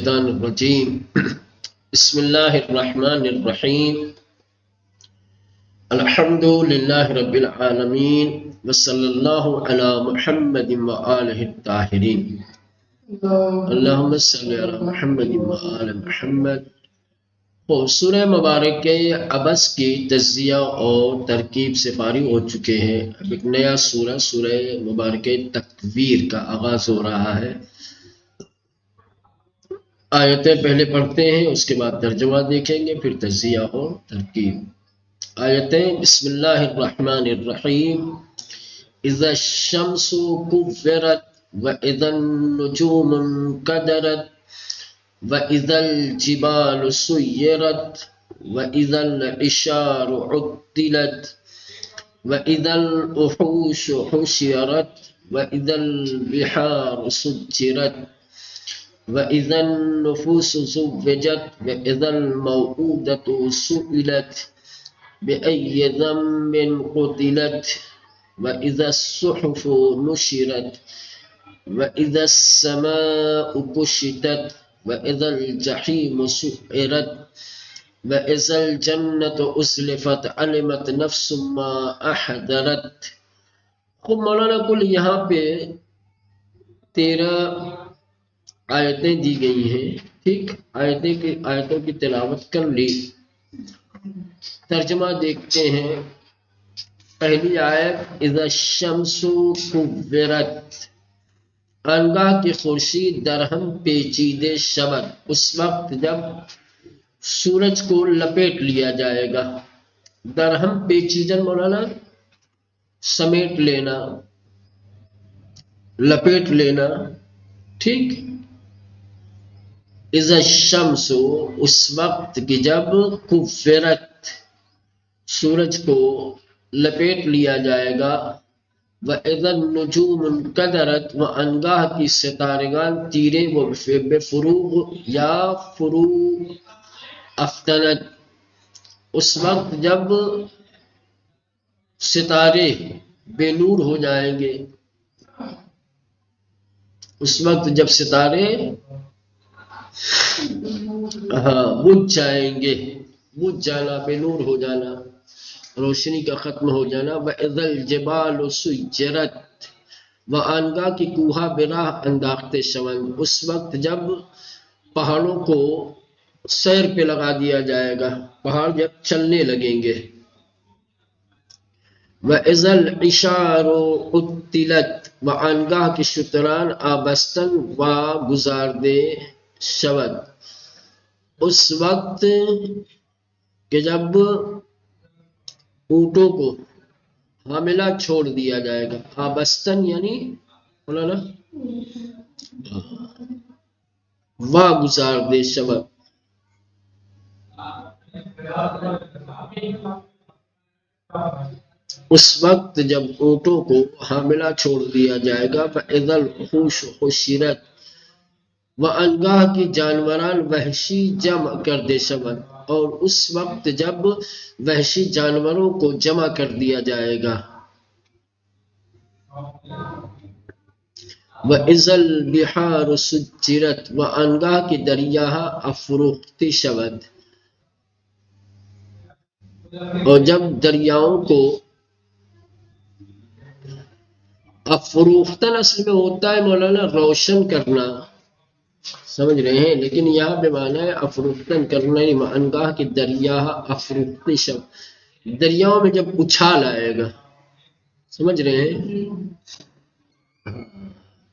الشیطان الرجیم بسم اللہ الرحمن الرحیم الحمد للہ رب العالمین وصلی اللہ علی محمد وآلہ الطاہرین اللہم صلی علی محمد وآل محمد۔ سورہ مبارک کے عبس کی تجزیہ اور ترکیب سے فارغ ہو چکے ہیں۔ اب ایک نیا سورہ مبارک تکویر کا آغاز ہو رہا ہے۔ آیتیں پہلے پڑھتے ہیں، اس کے بعد ترجمہ دیکھیں گے، پھر تجزیہ اور ترکیب۔ آیتیں بسم اللہ الرحمن الرحیم۔ اذا الشمس كورت واذا النجوم انكدرت واذا الجبال سيرت واذا العشار عطلت واذا الوحوش حشرت واذا البحار سجرت وَإِذَا النُّفُوسُ زُوِّجَتْ وَإِذَا الْمَوْءُودَةُ سُئِلَتْ بِأَيِّ ذَنبٍ قُتِلَتْ وَإِذَا الصُّحُفُ نُشِرَتْ وَإِذَا السَّمَاءُ كُشِطَتْ وَإِذَا الْجَحِيمُ سُعِّرَتْ وَإِذَا الْجَنَّةُ أُزْلِفَتْ عَلِمَتْ نَفْسٌ مَّا أَحْضَرَتْ۔ خب مولانا کل یہاں پہ 13 آیتیں دی گئی ہیں، ٹھیک۔ آیتوں کی تلاوت کر لی، ترجمہ دیکھتے ہیں۔ پہلی آیت اذا الشمس کورت، آنگاہ کی خورشید درہم پیچیدے شود، اس وقت جب سورج کو لپیٹ لیا جائے گا۔ درہم پیچیدن مولانا سمیٹ لینا، لپیٹ لینا، ٹھیک۔ اذا الشمس، اس وقت کی جب کورت، سورج کو لپیٹ لیا جائے گا۔ واذا النجوم انکدرت، و انگاہ کی ستارگان تیرے و بفروغ یا فروغ افتنت، اس وقت جب ستارے بے نور ہو جائیں گے، اس وقت جب ستارے بجھ جائیں گے، بجھ جانا، بے نور ہو جانا، روشنی کا ختم ہو جانا۔ وَإِذَا الْجِبَالُ سُيِّرَتْ، و آنگاہ کی کوہا براہ انداختے شوند، اس وقت جب پہاڑوں کو سیر پہ لگا دیا جائے گا، پہاڑ جب چلنے لگیں گے۔ وَإِذَا الْعِشَارُ عُطِّلَتْ، و آنگاہ کی شتران آبستن و گزاردے شود، اس وقت کہ جب اونٹوں کو حاملہ چھوڑ دیا جائے گا۔ آبستن یعنی مولانا گزاردے شود، اس وقت جب اونٹوں کو حاملہ چھوڑ دیا جائے گا۔ فَإِذَا الْوُحُوشُ حُشِرَتْ، و انگاہ کی جانوران وحشی جمع کر دے شود، اور اس وقت جب وحشی جانوروں کو جمع کر دیا جائے گا۔ وَإِذَا الْبِحَارُ سُجِّرَتْ، و انگاہ کی دریاہ افروختی شود، اور جب دریاؤں کو افروختن اصل میں ہوتا ہے مولانا روشن کرنا، سمجھ رہے ہیں، لیکن یہاں پہ معنی ہے افروختن کرنا، انگاہ کی دریاہ افروختی شب، دریاؤں میں جب اچھال آئے گا، سمجھ رہے ہیں۔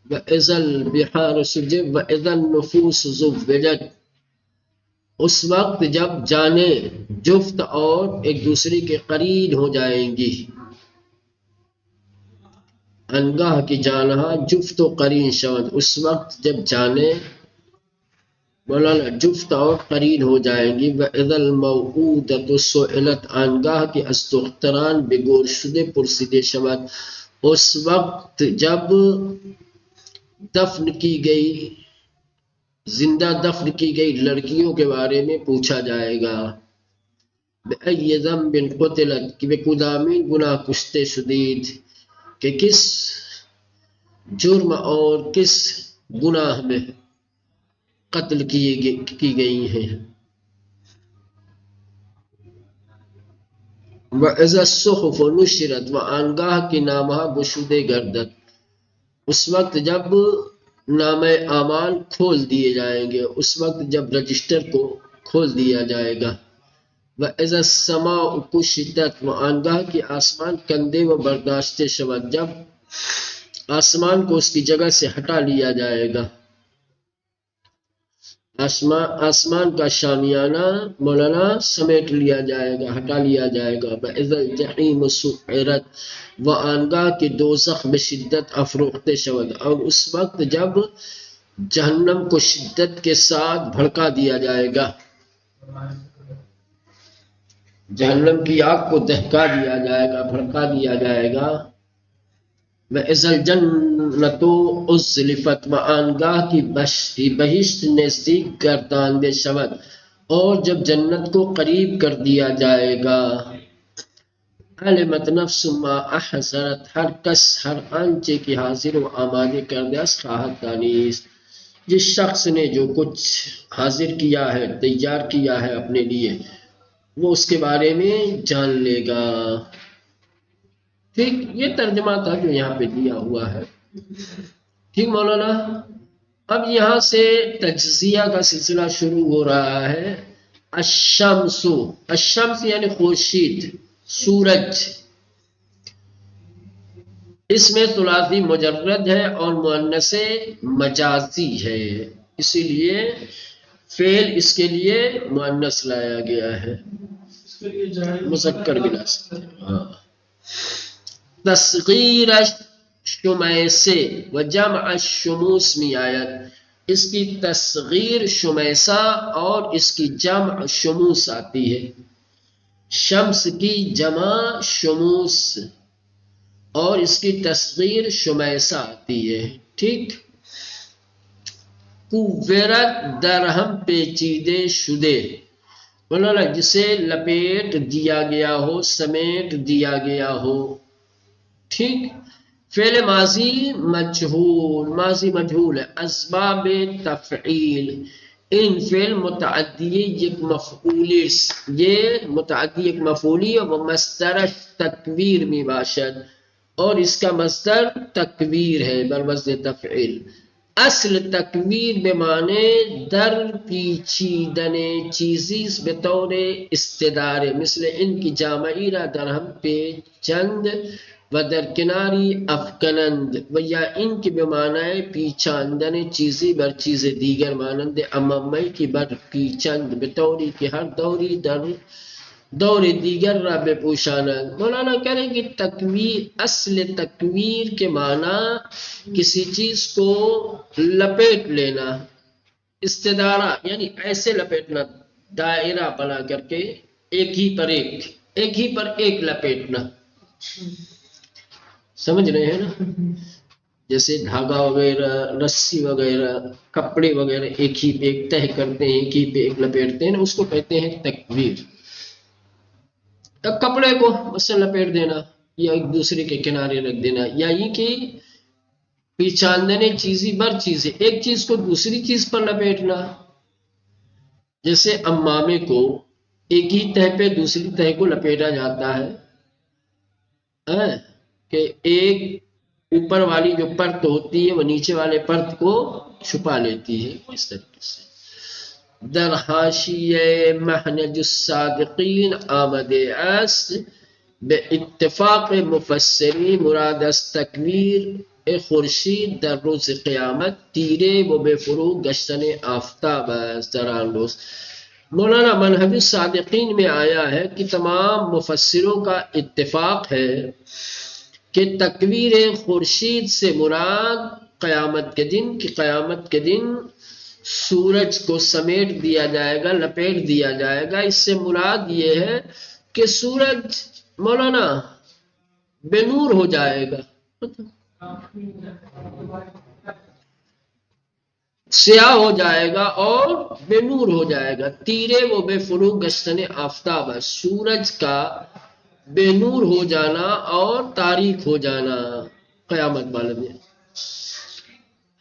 وَإِذَا الْبِحَارُ سُجِّرَتْ وَإِذَا النُّفُوسُ زُوِّجَتْ، اس وقت جب جانیں جفت اور ایک دوسرے کے قرین ہو جائیں گی۔ انگاہ کی جانہا جفت و قرین شود، اس وقت جب جانیں مولانا جفت اور قرین ہو جائیں گی۔ وَإِذَا الْمَوْءُودَةُ سُئِلَتْ، آنگاہ کی استختران بگور شدے پرسیدے شود، اس وقت جب دفن کی گئی، زندہ دفن کی گئی لڑکیوں کے بارے میں پوچھا جائے گا۔ بِأَيِّ ذَنبٍ قُتِلَتْ، کہ بے کدامین گناہ کشتے شدید، کہ کس جرم اور کس گناہ میں قتل کی گئی ہیں۔ وَإِذَا الصُّحُفُ نُشِرَتْ وآنگاہ کی نامہ گشودے گردد، اس وقت جب نامہ اعمال کھول دیے جائیں گے، اس وقت جب رجسٹر کو کھول دیا جائے گا۔ وَإِذَا السَّمَاءُ كُشِطَتْ وآنگاہ کی آسمان کندے و برداشتے شود، جب آسمان کو اس کی جگہ سے ہٹا لیا جائے گا، آسمان کا شامیانہ مولانا سمیٹ لیا جائے گا، ہٹا لیا جائے گا۔ وَإِذَا الْجَحِيمُ سُعِّرَتْ وآنگاہ کی دوزخ بشدت افروختے شود، اور اس وقت جب جہنم کو شدت کے ساتھ بھڑکا دیا جائے گا، جہنم کی آگ کو دہکا دیا جائے گا، بھڑکا دیا جائے گا۔ وَإِذَا الْجَنَّةُ أُزْلِفَتْ وآنگاہ کی بہشت نزدیک گرداندے شود، اور جب جنت کو قریب کر دیا جائے گا۔ عَلِمَتْ نَفْسٌ مَا أَحْضَرَتْ، ہر کس ہر آنچے کی حاضر و آمادے کر دے خواہد دانیس، جس شخص نے جو کچھ حاضر کیا ہے، تیار کیا ہے اپنے لیے، وہ اس کے بارے میں جان لے گا۔ ٹھیک، یہ ترجمہ تھا جو یہاں پہ دیا ہوا ہے۔ ٹھیک مولانا، اب یہاں سے تجزیہ کا سلسلہ شروع ہو رہا ہے۔ الشمس، الشمس یعنی خورشید، سورج، اس میں ثلاثی مجرد ہے اور مؤنث مجازی ہے، اسی لیے فعل اس کے لیے مؤنث لایا گیا ہے، مذکر بھی لا سکتے ہیں۔ ہاں، تصغیر شمیسے و جمع الشموس میں آیت، اس کی تصغیر شمیسہ اور اس کی جمع شموس آتی ہے۔ شمس کی جمع شموس اور اس کی تصغیر شمیسہ آتی ہے۔ ٹھیک، کوّرت درہم پیچیدے شدے، مولانا جسے لپیٹ دیا گیا ہو، سمیٹ دیا گیا ہو۔ ٹھیک، فعل ماضی مجہول، ماضی مجہول ہے۔ اسباب تفعیل، ان فعل متعدی یک مفعولی، یہ متعدی یک مفعولی و مصدر تکویر می باشد، اور اس کا مصدر تکویر ہے بروزن تفعیل۔ اصل تکویر بمعنی در پیچیدن چیزی بطور استدار، مثل ان کی جامعی را درہم پیچند و در کناری افکنند، و یا ان کی بمعنی پیچاندن چیزی بر چیز دیگر، مانند اممی کی بر پیچند، بطوری کہ ہر دوری در دور دیگر را بپوشانند۔ مولانا کریں کہ تکویر، اصل تکویر کے معنی کسی چیز کو لپیٹ لینا، استدارہ یعنی ایسے لپیٹنا، دائرہ بنا کر کے ایک ہی پر ایک لپیٹنا، سمجھ رہے ہیں نا؟ جیسے دھاگا وغیرہ، رسی وغیرہ، کپڑے وغیرہ ایک ہی پہ ایک تہہ کرتے ہیں، ایک ہی پہ ایک لپیٹتے ہیں، اس کو کہتے ہیں تکویر۔ کپڑے کو اس سے لپیٹ دینا یا ایک دوسرے کے کنارے رکھ دینا، یا یہ کہ پیچاندنے چیزی بر چیزیں، ایک چیز کو دوسری چیز پر لپیٹنا، جیسے امامے کو ایک ہی تہہ پہ دوسری تہہ کو لپیٹا جاتا ہے، کہ ایک اوپر والی جو پرت ہوتی ہے وہ نیچے والے پرت کو چھپا لیتی ہے، اس طریقے سے۔ در حاشیہ محنج الصادقین آمده است به اتفاق مفسرین مراد از تکویر خورشید در روز قیامت تیره و به فرو گشتن آفتاب است در آن روز۔ مولانا منہج الصادقین میں آیا ہے کہ تمام مفسروں کا اتفاق ہے کہ تکویر خورشید سے مراد قیامت کے دن، کہ قیامت کے دن سورج کو سمیٹ دیا جائے گا، لپیٹ دیا جائے گا۔ اس سے مراد یہ ہے کہ سورج مولانا بے نور ہو جائے گا، سیاہ ہو جائے گا اور بے نور ہو جائے گا۔ تیرے وہ بے فروغ گشتن آفتاب، سورج کا بے نور ہو جانا اور تاریک ہو جانا قیامت والے میں۔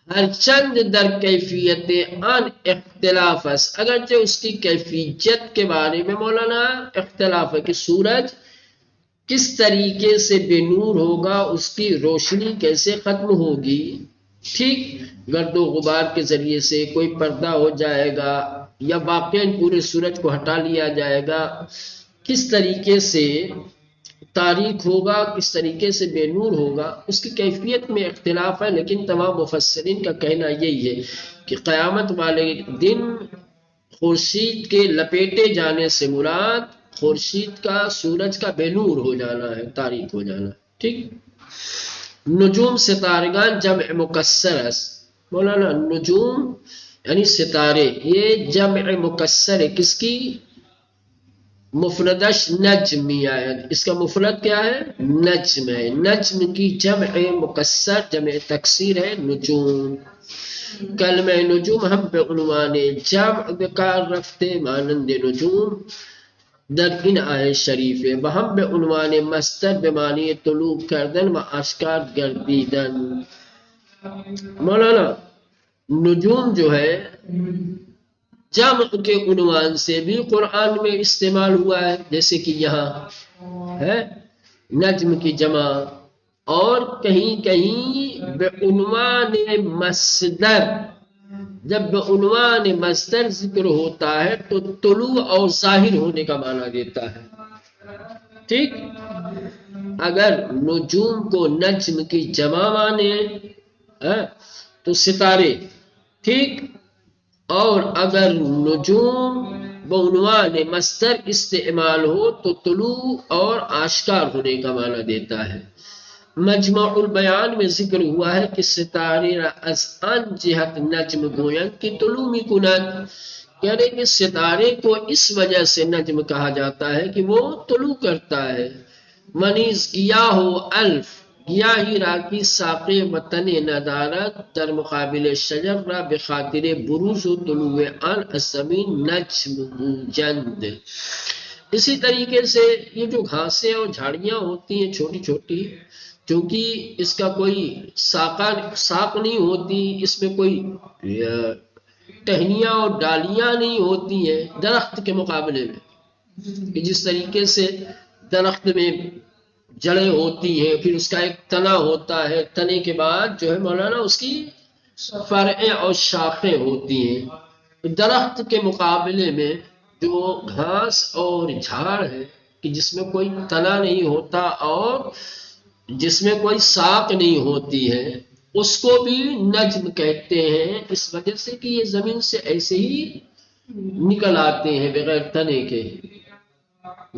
ہر چند در کیفیت ان اختلاف است، اگرچہ اس کی کیفیت کے بارے میں مولانا اختلاف ہے کہ سورج کس طریقے سے بے نور ہوگا، اس کی روشنی کیسے ختم ہوگی، ٹھیک، گرد و غبار کے ذریعے سے کوئی پردہ ہو جائے گا یا واقعاً پورے سورج کو ہٹا لیا جائے گا، کس طریقے سے تاریک ہوگا، کس طریقے سے بے نور ہوگا، اس کی کیفیت میں اختلاف ہے، لیکن تمام مفسرین کا کہنا یہی ہے کہ قیامت والے دن خورشید کے لپیٹے جانے سے مراد خورشید کا، سورج کا بے نور ہو جانا ہے، تاریک ہو جانا، ٹھیک۔ نجوم ستارگان جمع مکسر ہے، مولانا نجوم یعنی ستارے، یہ جمع مکسر ہے، کس کی؟ مفردش نجمی ہے، اس کا مفرد کیا ہے؟ نجم ہے، نجم کی جمع مکسر جمع تکسیر ہے نجوم۔ کلمہ نجوم ہم به عنوان جمع بکار رفته مانند نجوم در این آیه شریفه و هم به عنوان مصدر به معنی طلوع کردن و آشکار گردیدن۔ مولانا نجوم جو ہے جمع کے عنوان سے بھی قرآن میں استعمال ہوا ہے، جیسے کہ یہاں ہے نجم کی جمع، اور کہیں کہیں بعنوان مصدر، جب بعنوان مصدر ذکر ہوتا ہے تو طلوع اور ظاہر ہونے کا معنی دیتا ہے، ٹھیک۔ اگر نجوم کو نجم کی جمع مانے تو ستارے، ٹھیک، اور اگر نجوم بعنوان مصدر استعمال ہو تو طلوع اور آشکار ہونے کا معنی دیتا ہے۔ مجمع البیان میں ذکر ہوا ہے کہ ستارے را از آن جہت نجم گویند کی طلوع می کند، یعنی کہ ستارے کو اس وجہ سے نجم کہا جاتا ہے کہ وہ طلوع کرتا ہے۔ منیز گیاہ و الف، گیاہی را کی ساقِ وطن ندارت در مقابل شجر را بخاطر بروز و طلوع آن از زمین نجم گویند۔ اسی طریقے سے یہ جو گھاسیں اور جھاڑیاں ہوتی ہیں چھوٹی چھوٹی، چونکہ اس کا کوئی ساق نہیں ہوتی، اس میں کوئی ٹہنیاں اور ڈالیاں نہیں ہوتی ہیں درخت کے مقابلے میں، کہ جس طریقے سے درخت میں جڑیں ہوتی ہیں، پھر اس کا ایک تنا ہوتا ہے، تنے کے بعد جو ہے مولانا اس کی فرعیں اور شاخیں ہوتی ہیں، درخت کے مقابلے میں جو گھاس اور جھاڑ ہے کہ جس میں کوئی تنا نہیں ہوتا اور جس میں کوئی ساق نہیں ہوتی ہے، اس کو بھی نجم کہتے ہیں، اس وجہ سے کہ یہ زمین سے ایسے ہی نکل آتے ہیں بغیر تنے کے،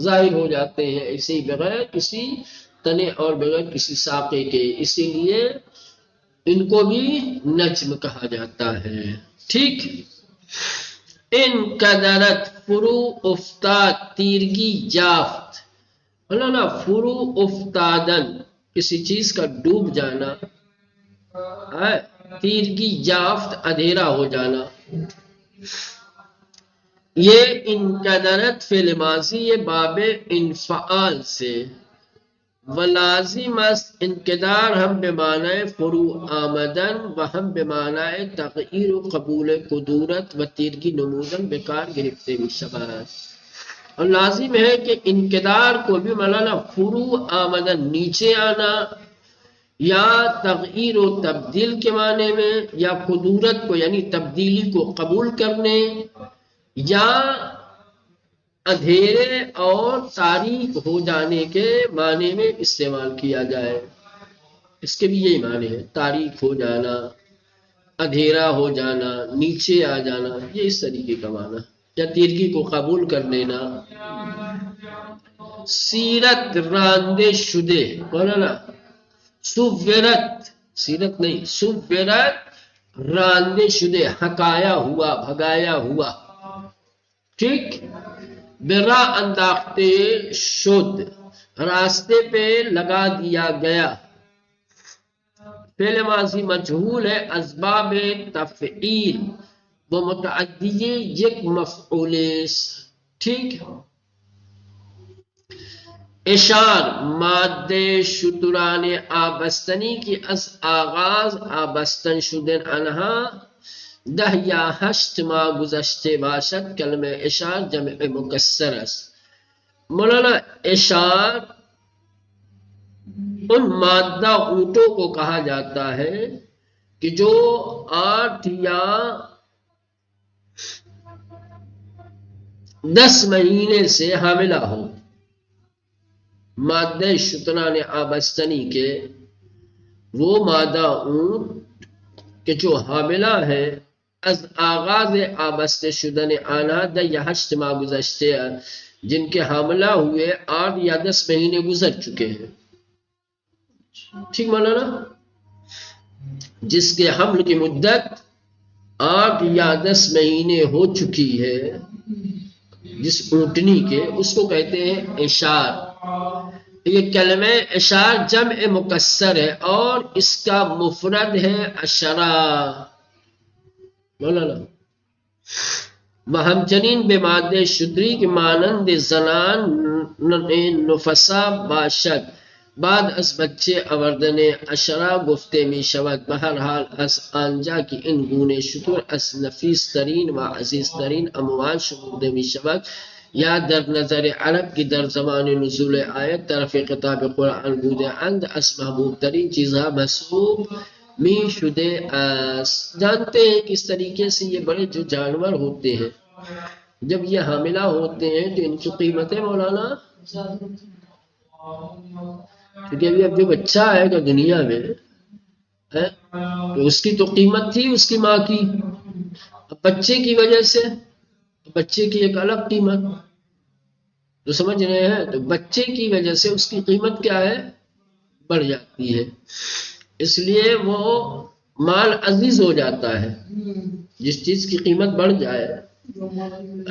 ظاہر ہو جاتے ہیں ایسے ہی بغیر کسی تنے اور بغیر کسی ساقے کے، اسی لیے ان کو بھی نجم کہا جاتا ہے، ٹھیک۔ ان قدرت فرو افتاد تیرگی جافت، مولانا فرو افتادن کسی چیز کا ڈوب جانا، تیرگی جافت ادھیرا ہو جانا، یہ انقدرت فعل ماضی یہ باب انفعال سے، ولازم است انقدار ہم بمعنی فرو آمدن و ہم بمعنی تغییر و قبول قدورت و تیرگی نمودن بکار گرفتے بھی شباہت، اور لازم ہے کہ انقدار کو بھی مولانا فرو آمدن نیچے آنا، یا تغییر و تبدیل کے معنی میں، یا قدورت کو یعنی تبدیلی کو قبول کرنے، یا اندھیرے اور تاریک ہو جانے کے معنی میں استعمال کیا جائے، اس کے بھی یہی معنی ہے، تاریک ہو جانا، اندھیرا ہو جانا، نیچے آ جانا، یہ اس طریقے کا معنی، یا تیرگی کو قبول کر لینا۔ سیرت راندے شدے، مولانا سورت، سیرت نہیں سورت راندے شدے، ہکایا ہوا، بھگایا ہوا، ٹھیک۔ برا انداختے شد، راستے پہ لگا دیا گیا، فعل ماضی مجہول ہے، اسباب تفعیل وہ متعدی یک مفعول، ٹھیک۔ اشار ماده شتران آبستنی کی از آغاز آبستن شدن آنها 10 یا 8 ماه گذشته باشد. کلمه اشار جمع مکسر است. مولانا اشار ان مادہ اونٹوں کو کہا جاتا ہے کہ جو 8 یا 10 مہینے سے حاملہ ہو. مادہ شتران آبستنی کے وہ مادہ اونٹ کہ جو حاملہ ہے از آغاز آبست شدن آنا 10 یا 8 ماہ گزشتے ہیں، جن کے حاملہ ہوئے 8 یا 10 مہینے گزر چکے ہیں. ٹھیک مولانا؟ جس کے حمل کی مدت 8 یا 10 مہینے ہو چکی ہے جس اونٹنی کے، اس کو کہتے ہیں اشار. یہ کلمہ اشار جمع مکسر ہے اور اس کا مفرد ہے اشرا. مولانا وہمچنین بے مادہ شتری کے مانند زنان نفسا باشد بعد از بچے آوردن اشرا گفته می شود. بہرحال از آنجا کی این گونه شتر از نفیس ترین و عزیز ترین اموال شمرده می شود یا در نظر عرب کی در زمان نزول آیت طرف خطاب قرآن بوده اند از محبوب ترین چیزها محسوب می شده است. جانتے ہیں کس طریقے سے یہ بڑے جو جانور ہوتے ہیں جب یہ حاملہ ہوتے ہیں تو ان کی قیمتیں مولانا، کیونکہ اب جو بچہ آئے گا دنیا میں تو اس کی تو قیمت تھی اس کی ماں کی. اب بچے کی وجہ سے بچے کی ایک الگ قیمت تو سمجھ رہے ہیں، تو بچے کی وجہ سے اس کی قیمت کیا ہے، بڑھ جاتی ہے. اس لیے وہ مال عزیز ہو جاتا ہے. جس چیز کی قیمت بڑھ جائے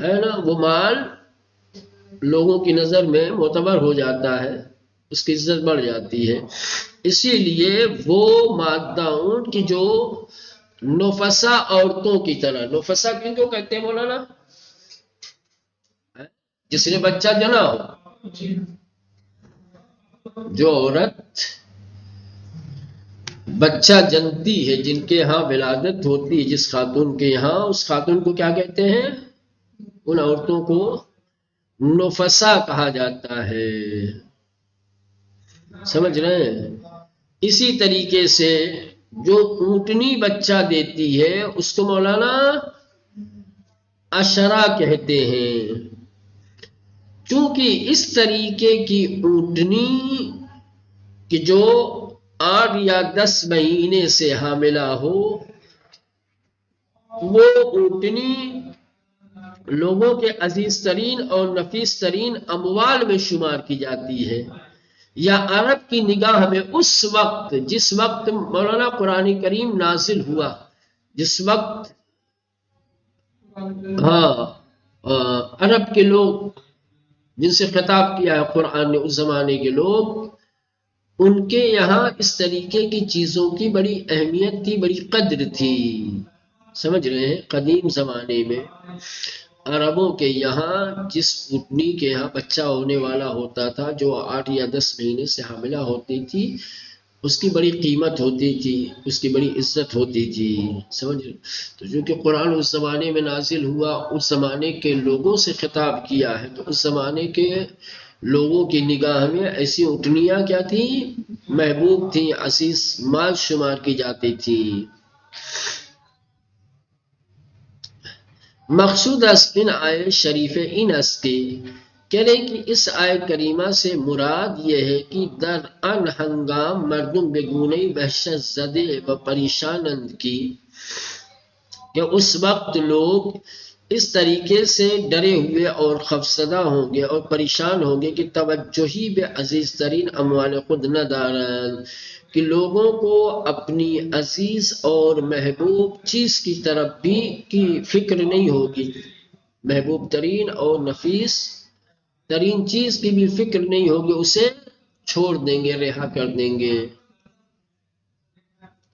ہے نا، وہ مال لوگوں کی نظر میں معتبر ہو جاتا ہے، اس کی عزت بڑھ جاتی ہے. اسی لیے وہ مادہ اونٹ کی جو نفسا عورتوں کی طرح، نفسا کن کو کہتے ہیں مولانا؟ جس نے بچہ جنا ہو. جو عورت بچہ جنتی ہے، جن کے ہاں ولادت ہوتی ہے جس خاتون کے یہاں، اس خاتون کو کیا کہتے ہیں؟ ان عورتوں کو نفسا کہا جاتا ہے. سمجھ رہے ہیں؟ اسی طریقے سے جو اونٹنی بچہ دیتی ہے اس کو مولانا اشرا کہتے ہیں. چونکہ اس طریقے کی اونٹنی کہ جو 8 یا 10 مہینے سے حاملہ ہو، وہ اونٹنی لوگوں کے عزیز ترین اور نفیس ترین اموال میں شمار کی جاتی ہے. یا عرب کی نگاہ میں اس وقت، جس وقت مولانا قرآن کریم نازل ہوا، جس وقت عرب کے لوگ جن سے خطاب کیا ہے قرآن نے، اس زمانے کے لوگ، ان کے یہاں اس طریقے کی چیزوں کی بڑی اہمیت تھی، بڑی قدر تھی. سمجھ رہے ہیں؟ قدیم زمانے میں عربوں کے یہاں جس اونٹنی کے یہاں بچہ ہونے والا ہوتا تھا، جو 8 یا 10 مہینے سے حاملہ ہوتی تھی، اس کی بڑی قیمت ہوتی تھی، اس کی بڑی عزت ہوتی تھی. سمجھ رہے؟ تو جو کہ قرآن اس زمانے میں نازل ہوا، اس زمانے کے لوگوں سے خطاب کیا ہے، تو اس زمانے کے لوگوں کی نگاہ میں ایسی اونٹنیاں کیا تھیں؟ محبوب تھیں، عزیز مال شمار کی جاتی تھیں. مقصود از ان آیت شریف این است کہ کہنے کہ اس آیت کریمہ سے مراد یہ ہے کہ در ان ہنگام مردم بگونه وحشت زدے و پریشانند کی، کہ اس وقت لوگ اس طریقے سے ڈرے ہوئے اور خوفزدہ ہوں گے اور پریشان ہوں گے کہ توجہی بے عزیز ترین اموال خود نہ دارند، کہ لوگوں کو اپنی عزیز اور محبوب چیز کی طرف بھی کی فکر نہیں ہوگی، محبوب ترین اور نفیس ترین چیز کی بھی فکر نہیں ہوگی، اسے چھوڑ دیں گے، رہا کر دیں گے.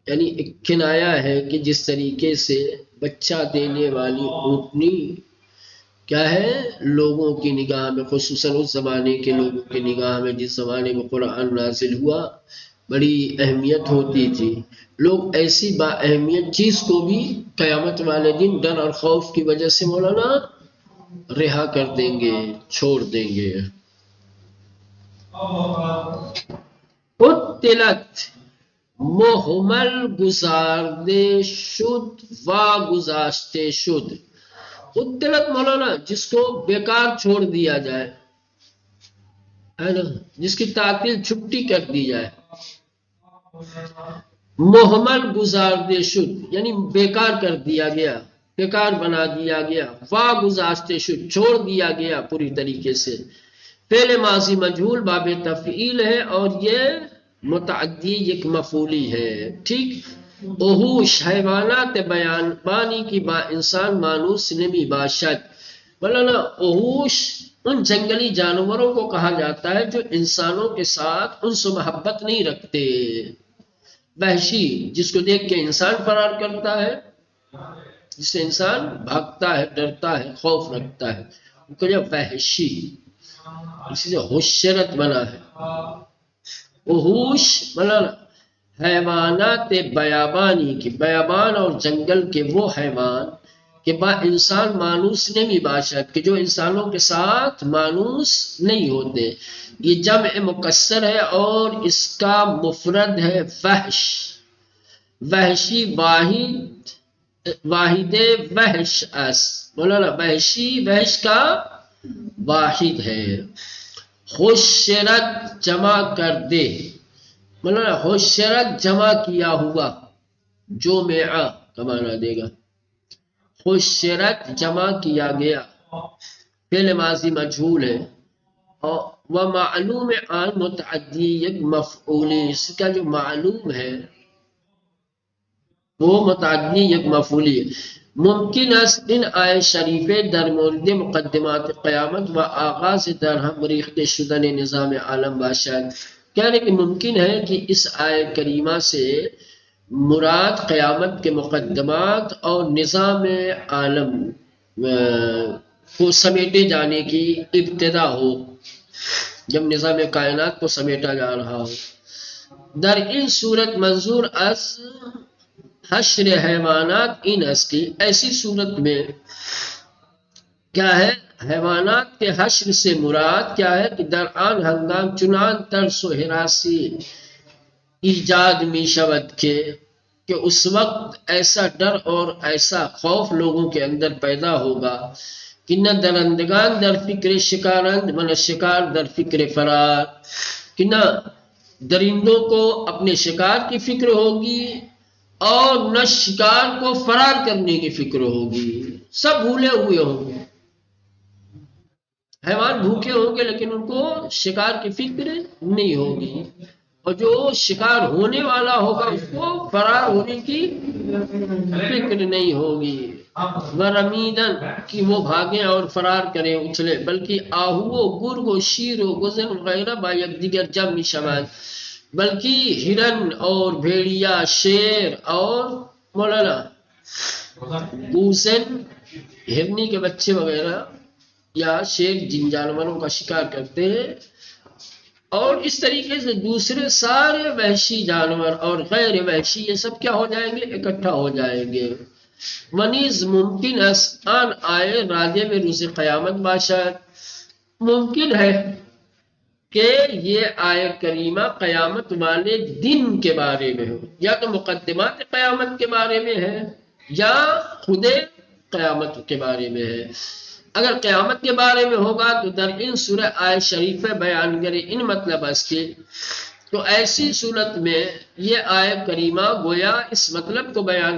یعنی ایک کنایا ہے کہ جس طریقے سے بچہ دینے والی اونٹنی کیا ہے لوگوں کی نگاہ میں، خصوصاً اس زمانے کے لوگوں کی نگاہ میں جس زمانے میں قرآن نازل ہوا، بڑی اہمیت ہوتی تھی۔ لوگ ایسی با اہمیت چیز کو بھی قیامت والے دن ڈر اور خوف کی وجہ سے مولانا رہا کر دیں گے، چھوڑ دیں گے۔ قتلت محمل گزارده شد و گذاشته شد۔ قتلت مولانا جس کو بیکار چھوڑ دیا جائے، ہے نا، جس کی تعطیل چھٹی کر دی جائے۔ محمل گزارده شد یعنی بیکار کر دیا گیا، بیکار بنا دیا گیا۔ وا گذاشته شد چھوڑ دیا گیا پوری طریقے سے۔ فعل ماضی مجہول باب تفعیل ہے اور یہ متعدی یک مفعولی ہے، ٹھیک۔ اوحوش حیوانات بیان بانی کی با انسان مانوس نمی باشد۔ مولانا اوحوش ان جنگلی جانوروں کو کہا جاتا ہے جو انسانوں کے ساتھ انس و محبت نہیں رکھتے۔ وحشی جس کو دیکھ کے انسان فرار کرتا ہے، جس سے انسان بھاگتا ہے، ڈرتا ہے، خوف رکھتا ہے، وہ کہا وحشی، اسی سے حشرت بنا ہے۔ وحوش مولانا حیوانات بیابانی کی، بیابان اور جنگل کے وہ حیوان کہ با انسان مانوس نمی باشد، کہ جو انسانوں کے ساتھ مانوس نہیں ہوتے۔ یہ جمع مکسر ہے اور اس کا مفرد ہے وحش۔ وحشی واحد وحش اس، مولانا وحشی وحش کا واحد ہے۔ حشرت جمع کر دے، مولانا حشرت جمع کیا ہوا، جو میعہ کا معنی دے گا۔ حشرت جمع کیا گیا، فعل ماضی مجہول ہے، اور وہ معلوم آن متعدی یک مفعولی، اس کا جو معلوم ہے وہ متعدی یک مفعولی ہے۔ ممکن است ان آیه شریفه در مورد مقدمات قیامت و آغاز در هم ریخته شدن نظام عالم باشد، کہنے کہ ممکن ہے کہ اس آیه کریمہ سے مراد قیامت کے مقدمات اور نظام عالم کو سمیٹے جانے کی ابتدا ہو، جب نظام کائنات کو سمیٹا جا رہا ہو۔ در این صورت منظور از حشر حیوانات این است کی، ایسی صورت میں کیا ہے حیوانات کے حشر سے مراد کیا ہے کہ در آن ہنگام چنان ترس و ہراسی ایجاد می شود کہ اس وقت ایسا ڈر اور ایسا خوف لوگوں کے اندر پیدا ہوگا کہ نہ درندگان در فکر شکارند من شکار در فکر فرار، کہ نہ درندوں کو اپنے شکار کی فکر ہوگی اور نہ شکار کو فرار کرنے کی فکر ہوگی، سب بھولے ہوئے ہوں گے۔ حیوان بھوکے ہوں گے لیکن ان کو شکار کی فکر نہیں ہوگی، اور جو شکار ہونے والا ہوگا اس کو فرار ہونے کی فکر نہیں ہوگی۔ ورمیدن کہ وہ بھاگیں اور فرار کریں، اچھلے، بلکہ آہو و گرگ و شیر و گزن وغیرہ با یک دیگر جمع می شود، بلکہ ہرن اور بھیڑیا، شیر اور مولانا گوزن ہرنی کے بچے وغیرہ یا شیر جن جانوروں کا شکار کرتے ہیں، اور اس طریقے سے دوسرے سارے وحشی جانور اور غیر وحشی یہ سب کیا ہو جائیں گے، اکٹھا ہو جائیں گے۔ ونیز ممکن اس آن آئے راجع میں روز قیامت باشد، ممکن ہے کہ یہ آیہ کریمہ قیامت والے دن کے بارے میں ہو، یا تو مقدمات قیامت کے بارے میں ہے یا خود قیامت کے بارے میں ہے۔ اگر قیامت کے بارے میں ہوگا تو در ان سورہ آیہ شریفہ بیان کرے ان مطلب اس کے، تو ایسی صورت میں یہ آیہ کریمہ گویا اس مطلب کو بیان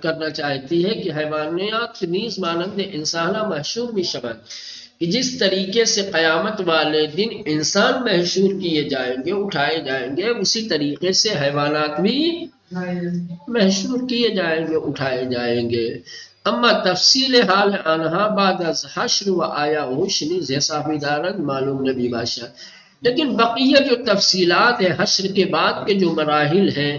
کرنا چاہتی ہے کہ حیوانات نیز مانند انسانہ محشور می شود، کہ جس طریقے سے قیامت والے دن انسان محشور کیے جائیں گے، اٹھائے جائیں گے، اسی طریقے سے حیوانات بھی محشور کیے جائیں گے، اٹھائے جائیں گے۔ اما تفصیل حال آنہا بعد از حشر و آیا ہوشنی زیسافی دارند معلوم نبی باشد، لیکن بقیہ جو تفصیلات ہیں حشر کے بعد کے جو مراحل ہیں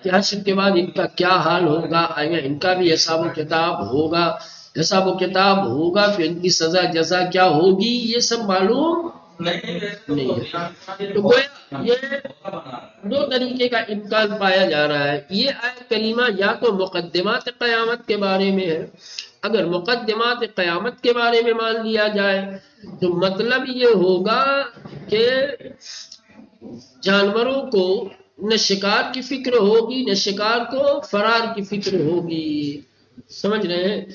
کہ حشر کے بعد ان کا کیا حال ہوگا، آیا ان کا بھی حساب و کتاب ہوگا، حساب و کتاب ہوگا، پھر ان کی سزا جزا کیا ہوگی، یہ سب معلوم نہیں ہے۔ تو گویا یہ دو طریقے کا امکان پایا جا رہا ہے۔ یہ آیت کریمہ یا تو مقدمات قیامت کے بارے میں ہے، اگر مقدمات قیامت کے بارے میں مان لیا جائے تو مطلب یہ ہوگا کہ جانوروں کو نہ شکار کی فکر ہوگی، نہ شکار کو فرار کی فکر ہوگی۔ سمجھ رہے ہیں؟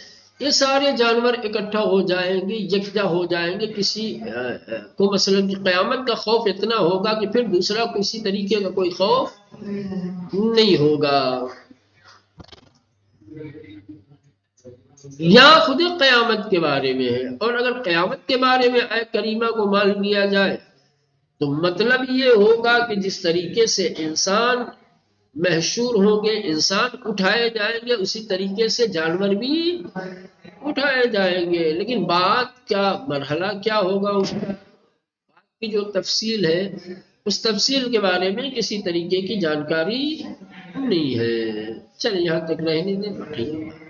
یہ سارے جانور اکٹھا ہو جائیں گے، یکجا ہو جائیں گے، کسی کو مثلا قیامت کا خوف اتنا ہوگا کہ پھر دوسرا کسی طریقے کا کوئی خوف نہیں ہوگا۔ یا خود قیامت کے بارے میں ہے، اور اگر قیامت کے بارے میں آیت کریمہ کو مان لیا جائے تو مطلب یہ ہوگا کہ جس طریقے سے انسان محشور ہوں گے، انسان اٹھائے جائیں گے، اسی طریقے سے جانور بھی اٹھائے جائیں گے۔ لیکن بات کیا مرحلہ کیا ہوگا، اس کی جو تفصیل ہے اس تفصیل کے بارے میں کسی طریقے کی جانکاری نہیں ہے۔ چلیں یہاں تک رہنے دیں، ٹھیک ہے۔